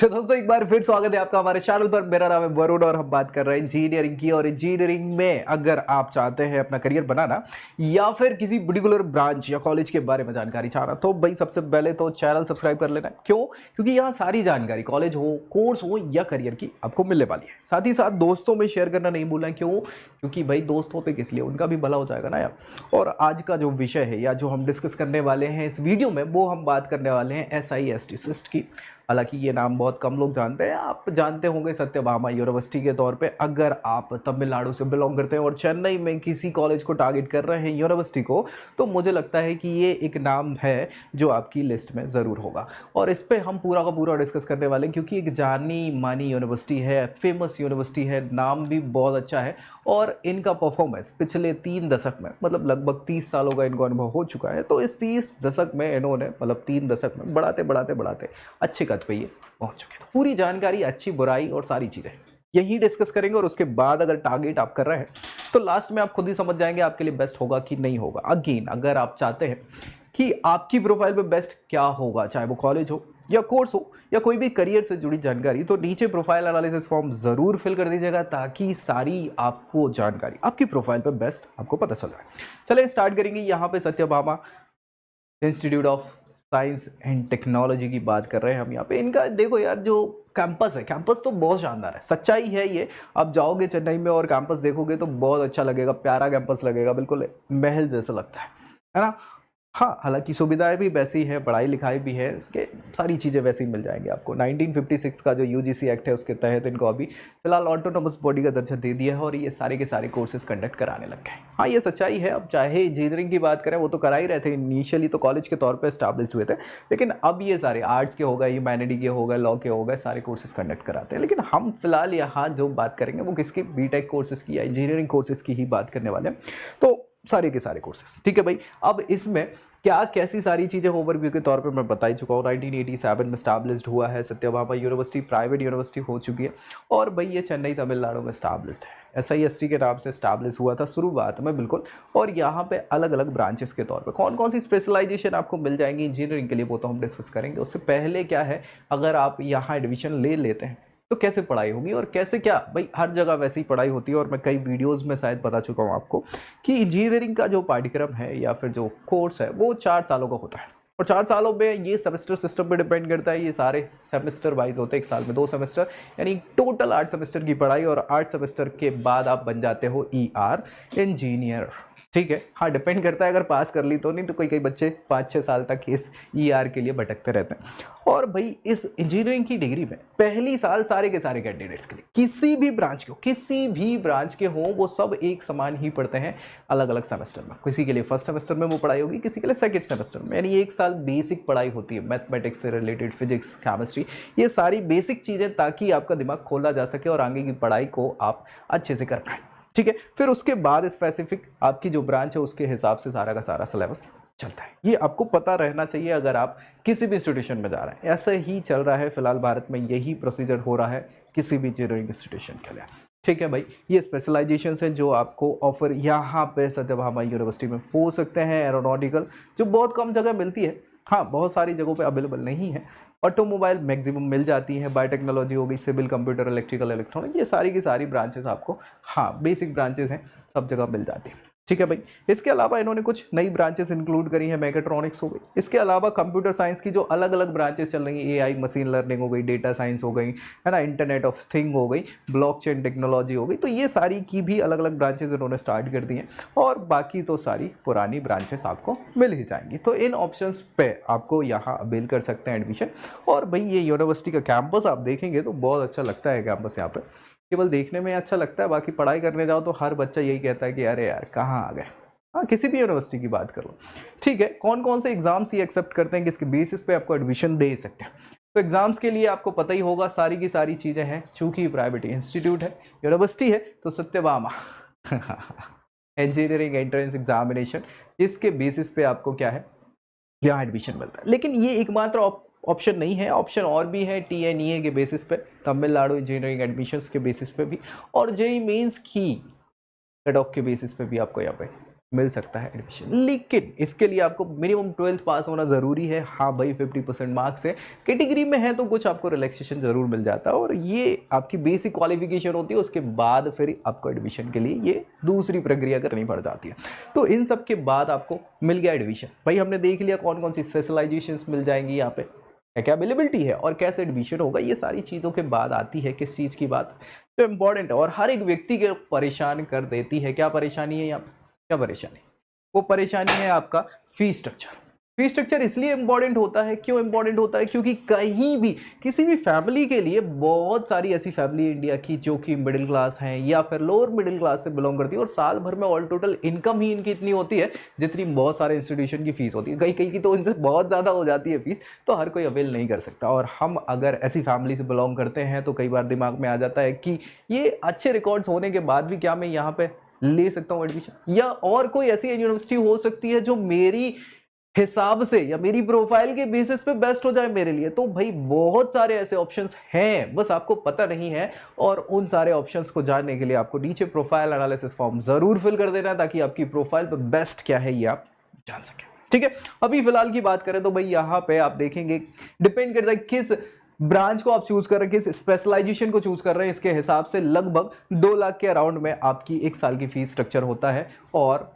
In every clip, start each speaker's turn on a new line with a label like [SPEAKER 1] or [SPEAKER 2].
[SPEAKER 1] तो दोस्तों एक बार फिर स्वागत है आपका हमारे चैनल पर। मेरा नाम है वरुण और हम बात कर रहे हैं इंजीनियरिंग की। और इंजीनियरिंग में अगर आप चाहते हैं अपना करियर बनाना या फिर किसी पर्टिकुलर ब्रांच या कॉलेज के बारे में जानकारी चाहना, तो भाई सबसे पहले तो चैनल सब्सक्राइब कर लेना। क्यों? क्योंकि यहाँ सारी जानकारी कॉलेज हो, कोर्स हो या करियर की आपको मिलने वाली है। साथ ही साथ दोस्तों में शेयर करना नहीं भूलना। क्यों? क्योंकि भाई दोस्त होते किस लिए, उनका भी भला हो जाएगा ना यार। और आज का जो विषय है या जो हम डिस्कस करने वाले हैं इस वीडियो में, वो हम बात करने वाले हैं SIST सिस्ट की। हालांकि ये नाम बहुत कम लोग जानते हैं। आप जानते होंगे सत्यभामा यूनिवर्सिटी के तौर पे। अगर आप तमिलनाडु से बिलोंग करते हैं और चेन्नई में किसी कॉलेज को टारगेट कर रहे हैं यूनिवर्सिटी को, तो मुझे लगता है कि ये एक नाम है जो आपकी लिस्ट में ज़रूर होगा। और इस पर हम पूरा का पूरा डिस्कस करने वाले हैं, क्योंकि एक जानी मानी यूनिवर्सिटी है, फेमस यूनिवर्सिटी है, नाम भी बहुत अच्छा है। और इनका परफॉर्मेंस पिछले 3 दशक में, मतलब लगभग 30 सालों का इनको अनुभव हो चुका है। तो इस 30 दशक में इन्होंने, मतलब 3 दशक में बढ़ाते बढ़ाते बढ़ाते अच्छे कद पे ये पहुंच चुके हैं। तो पूरी जानकारी, अच्छी बुराई और सारी चीज़ें यही डिस्कस करेंगे। और उसके बाद अगर टारगेट आप कर रहे हैं तो लास्ट में आप खुद ही समझ जाएंगे आपके लिए बेस्ट होगा कि नहीं होगा। अगेन, अगर आप चाहते हैं कि आपकी प्रोफाइल पे बेस्ट क्या होगा, चाहे वो कॉलेज हो या कोर्स हो या कोई भी करियर से जुड़ी जानकारी, तो नीचे प्रोफाइल एनालिसिस फॉर्म जरूर फिल कर दीजिएगा, ताकि सारी आपको जानकारी आपकी प्रोफाइल पे बेस्ट आपको पता चल जाए। चलिए स्टार्ट करेंगे। यहाँ पे Satyabhama institute of science and technology की बात कर रहे हैं हम यहाँ पे। इनका देखो यार, जो कैंपस है, कैंपस तो बहुत शानदार है, सच्चाई है ये। आप जाओगे चेन्नई में और कैंपस देखोगे तो बहुत अच्छा लगेगा, प्यारा कैंपस लगेगा, बिल्कुल महल जैसा लगता है ना। हाँ, हालांकि सुविधाएं भी वैसी हैं, पढ़ाई लिखाई भी है, इसके सारी चीज़ें वैसी मिल जाएंगी आपको। 1956 का जो UGC एक्ट है उसके तहत इनको अभी फिलहाल ऑटोनोमस बॉडी का दर्जा दे दिया है और ये सारे के सारे कोर्सेज कंडक्ट कराने लग गए। हाँ, ये सच्चाई है। अब चाहे इंजीनियरिंग की बात करें, वो तो करा ही रहे थे, इनिशियली तो कॉलेज के तौर पर स्टैब्लिश हुए थे, लेकिन अब ये सारे आर्ट्स के हो गए, ह्यूमैनिटी के हो गए, लॉ के हो गए, सारे कोर्सेज कंडक्ट कराते हैं। लेकिन हम फिलहाल यहाँ जो बात करेंगे वो किसकी, BTech कोर्सेज की या इंजीनियरिंग कोर्सेज की ही बात करने वाले हैं। तो सारे के सारे कोर्सेज, ठीक है भाई। अब इसमें क्या कैसी सारी चीज़ें ओवरव्यू के तौर पे मैं बता ही चुका हूँ। 1987 में स्टैब्लिश्ड हुआ है सत्यभामा यूनिवर्सिटी, प्राइवेट यूनिवर्सिटी हो चुकी है। और भाई ये चेन्नई तमिलनाडु में स्टैब्लिश्ड है, SIST के नाम से स्टैब्लिश हुआ था शुरुआत में, बिल्कुल। और यहाँ पे अलग अलग ब्रांचेस के तौर पे कौन कौन सी स्पेशलाइजेशन आपको मिल जाएंगी इंजीनियरिंग के लिए, वो तो हम डिस्कस करेंगे। उससे पहले क्या है, अगर आप यहाँ एडमिशन ले लेते हैं तो कैसे पढ़ाई होगी और कैसे क्या, भाई हर जगह वैसे ही पढ़ाई होती है। और मैं कई वीडियोस में शायद बता चुका हूँ आपको कि इंजीनियरिंग का जो पाठ्यक्रम है या फिर जो कोर्स है वो 4 सालों का होता है। और 4 सालों में ये सेमेस्टर सिस्टम पे डिपेंड करता है। ये सारे सेमेस्टर वाइज होते हैं, एक साल में 2 सेमेस्टर, यानी टोटल 8 सेमेस्टर की पढ़ाई। और 8 सेमेस्टर के बाद आप बन जाते हो ER इंजीनियर, ठीक है। हाँ, डिपेंड करता है, अगर पास कर ली तो, नहीं तो कई बच्चे 5-6 साल तक इस ER के लिए भटकते रहते हैं। और भाई इस इंजीनियरिंग की डिग्री में पहली साल सारे के सारे कैंडिडेट्स के लिए, किसी भी ब्रांच के हो, किसी भी ब्रांच के हो, वो सब एक समान ही पढ़ते हैं अलग अलग सेमेस्टर में। किसी के लिए फर्स्ट सेमेस्टर में वो पढ़ाई होगी, किसी के लिए सेकंड सेमेस्टर में, यानी 1 साल बेसिक पढ़ाई होती है मैथमेटिक्स से रिलेटेड, फिजिक्स, केमिस्ट्री, ये सारी बेसिक चीज़ें, ताकि आपका दिमाग खोला जा सके और आगे की पढ़ाई को आप अच्छे से कर पाएँ, ठीक है। फिर उसके बाद स्पेसिफिक आपकी जो ब्रांच है उसके हिसाब से सारा का सारा सिलेबस चलता है। ये आपको पता रहना चाहिए अगर आप किसी भी इंस्टीट्यूशन में जा रहे हैं। ऐसा ही चल रहा है फिलहाल भारत में, यही प्रोसीजर हो रहा है किसी भी इंजीनियरिंग इंस्टीट्यूशन के लिए, ठीक है भाई। ये स्पेशलाइजेशन है जो आपको ऑफर यहाँ पे सत्यभामा यूनिवर्सिटी में हो सकते हैं। एरोनॉटिकल, जो बहुत कम जगह मिलती है, हाँ बहुत सारी जगहों पे अवेलेबल नहीं है। ऑटोमोबाइल मैक्सिमम मिल जाती है, बायोटेक्नोलॉजी हो गई, सिविल, कंप्यूटर, इलेक्ट्रिकल, इलेक्ट्रॉनिक, ये सारी की सारी ब्रांचेस आपको, हाँ बेसिक ब्रांचेस हैं, सब जगह मिल जाती है, ठीक है भाई। इसके अलावा इन्होंने कुछ नई ब्रांचेस इंक्लूड करी हैं, मैकेट्रॉनिक्स हो गई। इसके अलावा कंप्यूटर साइंस की जो अलग अलग ब्रांचेस चल रही हैं, AI मशीन लर्निंग हो गई, डेटा साइंस हो गई, है ना, इंटरनेट ऑफ थिंग हो गई, ब्लॉकचेन टेक्नोलॉजी हो गई, तो ये सारी की भी अलग अलग ब्रांचेस इन्होंने स्टार्ट कर दी हैं। और बाकी तो सारी पुरानी ब्रांचेस आपको मिल ही जाएंगी। तो इन ऑप्शंस पे आपको यहाँ अवेल कर सकते हैं एडमिशन। और भाई ये यूनिवर्सिटी का कैंपस आप देखेंगे तो बहुत अच्छा लगता है कैंपस। यहाँ पर केवल देखने में अच्छा लगता है, बाकी पढ़ाई करने जाओ तो हर बच्चा यही कहता है कि अरे यार कहाँ आ गए। हाँ, किसी भी यूनिवर्सिटी की बात कर लो, ठीक है। कौन कौन से एग्जाम्स ये एक्सेप्ट करते हैं, किसके बेसिस पे आपको एडमिशन दे सकते हैं। तो एग्जाम्स के लिए आपको पता ही होगा, सारी की सारी चीज़ें हैं। चूंकि प्राइवेट इंस्टीट्यूट है, यूनिवर्सिटी है, तो सत्यभामा इंजीनियरिंग एंट्रेंस एग्जामिनेशन, इसके बेसिस पे आपको क्या है, यहाँ एडमिशन मिलता है। लेकिन ये एकमात्र ऑप्शन नहीं है, ऑप्शन और भी है। TNEA के बेसिस पे, तमिलनाडु इंजीनियरिंग एडमिशन्स के बेसिस पे भी, और JEE मेंस की कट ऑफ के बेसिस पे भी आपको यहाँ पे मिल सकता है एडमिशन। लेकिन इसके लिए आपको मिनिमम 12th पास होना ज़रूरी है। हाँ भाई 50% मार्क्स है, कैटेगरी में है तो कुछ आपको रिलैक्सेशन ज़रूर मिल जाता है, और ये आपकी बेसिक क्वालिफिकेशन होती है। उसके बाद फिर आपको एडमिशन के लिए ये दूसरी प्रक्रिया करनी पड़ जाती है। तो इन सब के बाद आपको मिल गया एडमिशन। भाई हमने देख लिया कौन कौन सी स्पेशलाइजेशंस मिल जाएंगी, यहाँ पे क्या अवेलेबिलिटी है और कैसे एडमिशन होगा। ये सारी चीज़ों के बाद आती है किस चीज़ की बात, जो इम्पोर्टेंट है और हर एक व्यक्ति के परेशान कर देती है। क्या परेशानी है यहाँ पे, क्या परेशानी, वो परेशानी है आपका फीस स्ट्रक्चर। फीस स्ट्रक्चर इसलिए इंपॉर्टेंट होता है, क्यों इंपॉर्टेंट होता है, क्योंकि कहीं भी किसी भी फैमिली के लिए, बहुत सारी ऐसी फैमिली इंडिया की जो कि मिडिल क्लास हैं या फिर लोअर मिडिल क्लास से बिलोंग करती है, और साल भर में ऑल टोटल इनकम ही इनकी इतनी होती है जितनी बहुत सारे इंस्टीट्यूशन की फीस होती है। कहीं कहीं की तो इनसे बहुत ज़्यादा हो जाती है फीस, तो हर कोई अवेल नहीं कर सकता। और हम अगर ऐसी फैमिली से बिलोंग करते हैं तो कई बार दिमाग में आ जाता है कि ये अच्छे रिकॉर्ड्स होने के बाद भी क्या मैं यहाँ पे ले सकता हूँ एडमिशन, या और कोई ऐसी यूनिवर्सिटी हो सकती है जो मेरी हिसाब से या मेरी प्रोफाइल के बेसिस पे बेस्ट हो जाए मेरे लिए। तो भाई बहुत सारे ऐसे ऑप्शंस हैं, बस आपको पता नहीं है। और उन सारे ऑप्शंस को जानने के लिए आपको नीचे प्रोफाइल एनालिसिस फॉर्म जरूर फिल कर देना है, ताकि आपकी प्रोफाइल पे बेस्ट क्या है ये आप जान सकें। ठीक है, अभी फिलहाल की बात करें तो भाई यहाँ पे आप देखेंगे डिपेंड करता है किस ब्रांच को आप चूज कर रहे हैं, किस स्पेशलाइजेशन को चूज कर रहे हैं। इसके हिसाब से लगभग 2 लाख के अराउंड में आपकी 1 साल की फीस स्ट्रक्चर होता है, और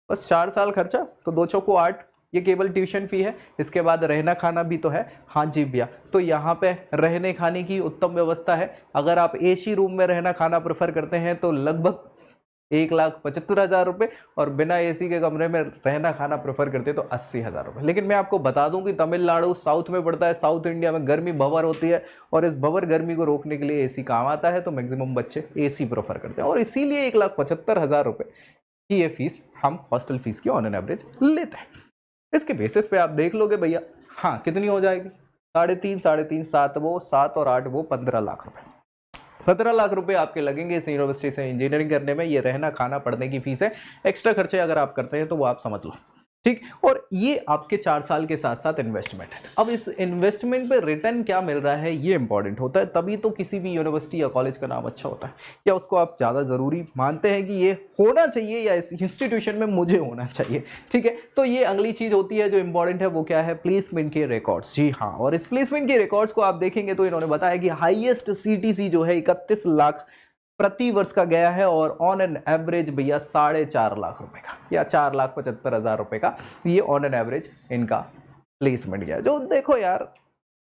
[SPEAKER 1] बस 4 साल खर्चा, तो 2 चौको 8, ये केवल ट्यूशन फी है। इसके बाद रहना खाना भी तो है। हाँ जी भैया, तो यहाँ पे रहने खाने की उत्तम व्यवस्था है। अगर आप एसी रूम में रहना खाना प्रेफर करते हैं तो लगभग 1,75,000 रुपये, और बिना एसी के कमरे में रहना खाना प्रेफर करते हैं तो 80,000 रुपये। लेकिन मैं आपको बता दूं कि तमिलनाडु साउथ में पड़ता है, साउथ इंडिया में गर्मी भंवर होती है, और इस भंवर गर्मी को रोकने के लिए एसी काम आता है, तो मैक्सिमम बच्चे एसी प्रेफर करते हैं, और इसीलिए 1,75,000 रुपये की ये फीस हम हॉस्टल फीस की ऑन एन एवरेज लेते हैं। इसके बेसिस पे आप देख लोगे भैया, हाँ कितनी हो जाएगी, 3.5 7 वो 7 और 8 वो 15 लाख रुपए। 15 लाख रुपए आपके लगेंगे इस यूनिवर्सिटी से इंजीनियरिंग करने में। ये रहना खाना पढ़ने की फीस है। एक्स्ट्रा खर्चे अगर आप करते हैं तो वो आप समझ लो, ठीक। और ये आपके 4 साल के साथ साथ इन्वेस्टमेंट है। अब इस इन्वेस्टमेंट पे रिटर्न क्या मिल रहा है ये इंपॉर्टेंट होता है, तभी तो किसी भी यूनिवर्सिटी या कॉलेज का नाम अच्छा होता है, या उसको आप ज़्यादा ज़रूरी मानते हैं कि ये होना चाहिए या इस इंस्टीट्यूशन में मुझे होना चाहिए। ठीक है, तो ये अगली चीज़ होती है जो इंपॉर्टेंट है, वो क्या है, प्लेसमेंट के रिकॉर्ड्स। जी हाँ, और इस प्लेसमेंट के रिकॉर्ड्स को आप देखेंगे तो इन्होंने बताया कि हाईएस्ट CTC जो है 31 लाख प्रति वर्ष का गया है, और ऑन एन एवरेज भैया 4.5 लाख रुपए का या 4,75,000 रुपए का ये ऑन एन एवरेज इनका प्लेसमेंट गया। जो देखो यार,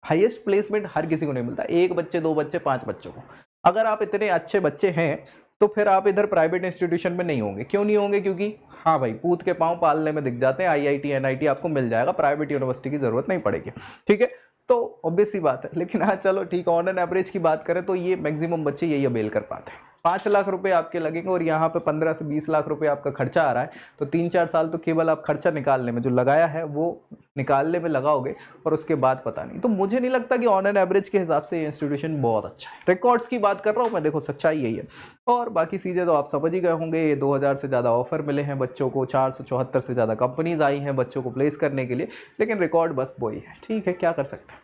[SPEAKER 1] हाईएस्ट प्लेसमेंट हर किसी को नहीं मिलता, 1 बच्चे 2 बच्चे 5 बच्चों को। अगर आप इतने अच्छे बच्चे हैं तो फिर आप इधर प्राइवेट इंस्टीट्यूशन में नहीं होंगे। क्यों नहीं होंगे, क्योंकि हाँ भाई पूत के पांव पालने में दिख जाते हैं। IIT NIT आपको मिल जाएगा, प्राइवेट यूनिवर्सिटी की जरूरत नहीं पड़ेगी। ठीक है, तो ऑब्वियस सी बात है। लेकिन हाँ चलो ठीक है, ऑन एन एवरेज की बात करें तो ये मैक्सिमम बच्चे यही अवेल कर पाते हैं। 5 लाख रुपए आपके लगेंगे, और यहाँ पे 15 से 20 लाख रुपए आपका खर्चा आ रहा है, तो 3-4 साल तो केवल आप खर्चा निकालने में जो लगाया है वो निकालने में लगाओगे, और उसके बाद पता नहीं। तो मुझे नहीं लगता कि ऑन एन एवरेज के हिसाब से ये इंस्टीट्यूशन बहुत अच्छा है। रिकॉर्ड्स की बात कर रहा हूँ मैं, देखो सच्चाई यही है। और बाकी चीज़ें तो आप समझ ही गए होंगे। 2000 से ज़्यादा ऑफर मिले हैं बच्चों को, 474 से ज़्यादा कंपनीज आई हैं बच्चों को प्लेस करने के लिए, लेकिन रिकॉर्ड बस वही है। ठीक है, क्या कर सकते हैं।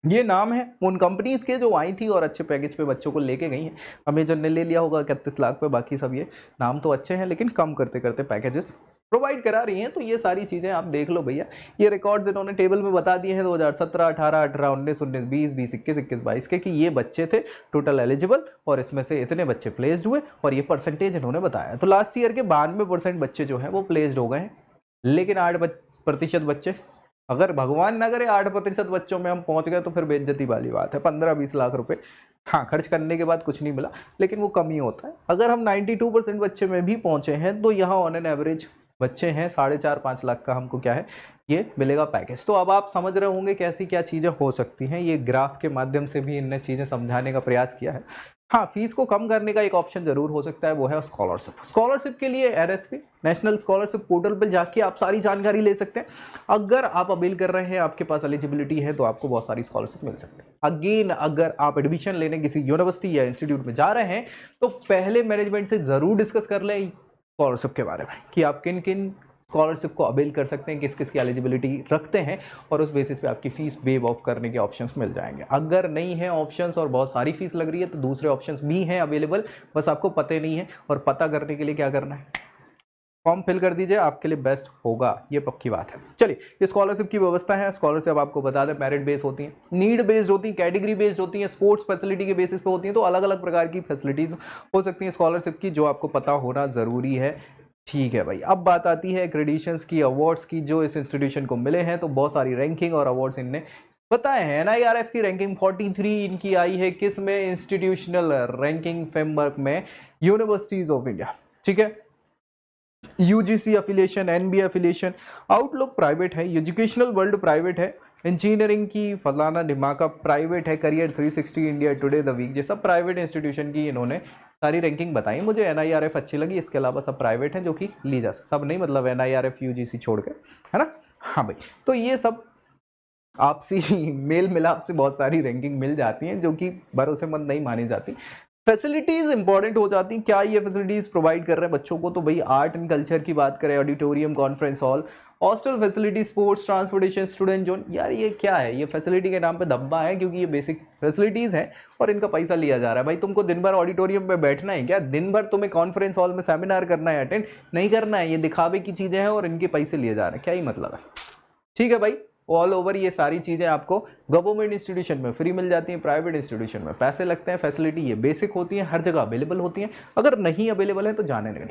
[SPEAKER 1] ये नाम है उन कंपनीज के जो आई थी और अच्छे पैकेज पे बच्चों को लेके गई हैं। अमेजन ने ले लिया होगा 31 लाख पे, बाकी सब ये नाम तो अच्छे हैं लेकिन कम करते करते पैकेजेस प्रोवाइड करा रही हैं। तो ये सारी चीज़ें आप देख लो भैया। ये रिकॉर्ड्स इन्होंने टेबल में बता दिए हैं 2017, 18, 18, 19, 19, 20, 20, 21, 21, 22 के, कि ये बच्चे थे टोटल एलिजिबल, और इसमें से इतने बच्चे प्लेस्ड हुए, और ये परसेंटेज इन्होंने बताया। तो लास्ट ईयर के 92% बच्चे जो हैं वो प्लेस्ड हो गए हैं, लेकिन 8% बच्चे, अगर भगवान ना करे 8% बच्चों में हम पहुंच गए तो फिर बेइज्जती वाली बात है। 15-20 लाख रुपए हाँ खर्च करने के बाद कुछ नहीं मिला, लेकिन वो कम ही होता है। अगर हम 92% बच्चे में भी पहुंचे हैं तो यहाँ ऑन एन एवरेज बच्चे हैं 4.5-5 लाख का हमको क्या है ये मिलेगा पैकेज। तो अब आप समझ रहे होंगे कैसी क्या चीज़ें हो सकती हैं। ये ग्राफ के माध्यम से भी इनने चीज़ें समझाने का प्रयास किया है। हाँ, फीस को कम करने का एक ऑप्शन जरूर हो सकता है, वो है स्कॉलरशिप। स्कॉलरशिप के लिए NSP नेशनल स्कॉलरशिप पोर्टल पर जाके आप सारी जानकारी ले सकते हैं। अगर आप अपील कर रहे हैं, आपके पास एलिजिबिलिटी है, तो आपको बहुत सारी स्कॉलरशिप मिल सकती है। अगेन, अगर आप एडमिशन लेने किसी यूनिवर्सिटी या इंस्टीट्यूट में जा रहे हैं तो पहले मैनेजमेंट से जरूर डिस्कस कर लें स्कॉलरशिप के बारे में, कि आप किन किन स्कॉलरशिप को अवेल कर सकते हैं, किस किस की एलिजिबिलिटी रखते हैं, और उस बेसिस पे आपकी फ़ीस वेव ऑफ करने के ऑप्शंस मिल जाएंगे। अगर नहीं है ऑप्शंस और बहुत सारी फीस लग रही है तो दूसरे ऑप्शंस भी हैं अवेलेबल, बस आपको पता नहीं है। और पता करने के लिए क्या करना है, फॉर्म फिल कर दीजिए, आपके लिए बेस्ट होगा, ये पक्की बात है। चलिए, ये स्कॉलरशिप की व्यवस्था है। स्कॉलरशिप आपको बता दें मेरिट बेस्ड होती हैं, नीड बेस्ड होती हैं, कैटेगरी बेस्ड होती हैं, स्पोर्ट्स फैसिलिटी के बेसिस पे होती हैं। तो अलग अलग प्रकार की फैसिलिटीज़ हो सकती हैं स्कॉलरशिप की, जो आपको पता होना ज़रूरी है। ठीक है भाई, अब बात आती है एक्रेडिशंस की, अवार्ड्स की, जो इस इंस्टीट्यूशन को मिले हैं। तो बहुत सारी रैंकिंग और अवार्ड्स इनने बताए हैं। NIRF की रैंकिंग 43 इनकी आई है, किस में? इंस्टीट्यूशनल रैंकिंग फ्रेमवर्क में, यूनिवर्सिटीज ऑफ इंडिया। ठीक है, UGC affiliation, NBA affiliation, Outlook private है, एजुकेशनल वर्ल्ड प्राइवेट है, इंजीनियरिंग की फलाना ढिमाका प्राइवेट है, career 360, India Today, the Week, ये सब प्राइवेट इंस्टीट्यूशन की इन्होंने सारी रैंकिंग बताई। मुझे NIRF अच्छी लगी, इसके अलावा सब प्राइवेट हैं जो कि ली जा सकती, सब नहीं मतलब NIRF UGC छोड़ के, है ना। हाँ भाई, तो ये सब आपसी मेल मिलाप से बहुत सारी रैंकिंग मिल जाती हैं जो कि भरोसेमंद नहीं मानी जाती। फैसिलिटीज इंपॉर्टेंट हो जाती हैं। क्या ये फैसिलिटीज प्रोवाइड कर रहे हैं बच्चों को? तो भाई आर्ट एंड कल्चर की बात करें, auditorium, conference hall, hostel facility, sports, transportation, student zone. यार ये क्या है? ये फैसिलिटी के नाम पे धब्बा है, क्योंकि ये बेसिक फैसिलिटीज हैं और इनका पैसा लिया जा रहा है। भाई तुमको दिन भर ऑडिटोरियम में बैठना है क्या? दिन भर तुम्हें कॉन्फ्रेंस हॉल में सेमिनार करना है, अटेंड नहीं करना है? ये दिखावे की चीजें हैं और इनके पैसे लिए जा रहे हैं, क्या ही मतलब है? ठीक है भाई, ऑल ओवर ये सारी चीज़ें आपको गवर्नमेंट इंस्टीट्यूशन में फ्री मिल जाती हैं, प्राइवेट इंस्टीट्यूशन में पैसे लगते हैं। फैसिलिटी ये बेसिक होती हैं, हर जगह अवेलेबल होती हैं। अगर नहीं अवेलेबल है तो जाने नहीं,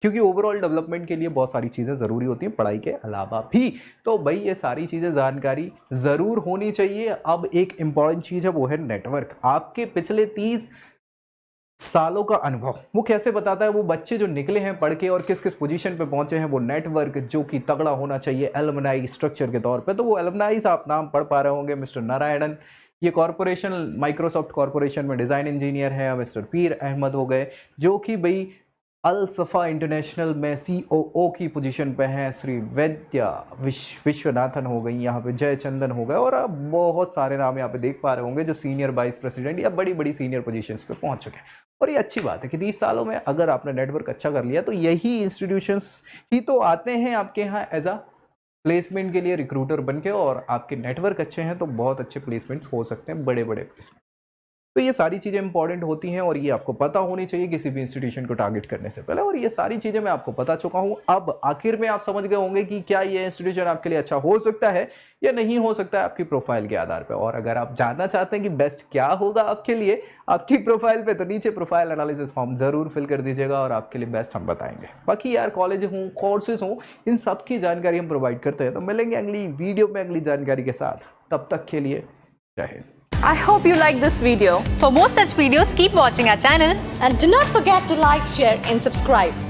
[SPEAKER 1] क्योंकि ओवरऑल डेवलपमेंट के लिए बहुत सारी चीज़ें ज़रूरी होती हैं, पढ़ाई के अलावा भी। तो भाई ये सारी चीज़ें जानकारी ज़रूर होनी चाहिए। अब एक इम्पॉर्टेंट चीज़ है, वो है नेटवर्क। आपके पिछले 30 सालों का अनुभव वो कैसे बताता है वो बच्चे जो निकले हैं पढ़ के और किस किस पोजीशन पे पहुंचे हैं। वो नेटवर्क जो कि तगड़ा होना चाहिए एलुमनाई स्ट्रक्चर के तौर पे। तो वो एलुमनाई आप नाम पढ़ पा रहे होंगे, मिस्टर नारायणन, ये कॉरपोरेशन, माइक्रोसॉफ्ट कॉरपोरेशन में डिज़ाइन इंजीनियर है। मिस्टर पीर अहमद हो गए, जो कि भाई अल सफ़ा इंटरनेशनल में COO की पोजीशन पे हैं। श्री वैद्या विश्वनाथन हो गई यहाँ पे, जयचंदन हो गए, और अब बहुत सारे नाम यहाँ पे देख पा रहे होंगे जो सीनियर वाइस प्रेसिडेंट या बड़ी बड़ी सीनियर पोजीशंस पे पहुँच चुके हैं। और ये अच्छी बात है कि 30 सालों में अगर आपने नेटवर्क अच्छा कर लिया तो यही इंस्टीट्यूशंस ही तो आते हैं आपके यहाँ एज अ प्लेसमेंट के लिए रिक्रूटर बन के, और आपके नेटवर्क अच्छे हैं तो बहुत अच्छे प्लेसमेंट्स हो सकते हैं, बड़े बड़े प्लेसमेंट। तो ये सारी चीज़ें इंपॉर्टेंट होती हैं और ये आपको पता होनी चाहिए किसी भी इंस्टीट्यूशन को टारगेट करने से पहले। और ये सारी चीज़ें मैं आपको बता चुका हूँ। अब आखिर में आप समझ गए होंगे कि क्या ये इंस्टीट्यूशन आपके लिए अच्छा हो सकता है या नहीं हो सकता है आपकी प्रोफाइल के आधार पर। और अगर आप जानना चाहते हैं कि बेस्ट क्या होगा आपके लिए आपकी प्रोफाइल पे, तो नीचे प्रोफाइल एनालिसिस फॉर्म जरूर फिल कर दीजिएगा और आपके लिए बेस्ट हम बताएंगे। बाकी यार कॉलेज हूँ, कोर्सेज हूँ, इन सब की जानकारी हम प्रोवाइड करते हैं। तो मिलेंगे अगली वीडियो में अगली जानकारी के साथ, तब तक के लिए जय Hind.
[SPEAKER 2] I hope you like this video. For more such videos, keep watching our channel
[SPEAKER 3] and do not forget to like, share and subscribe.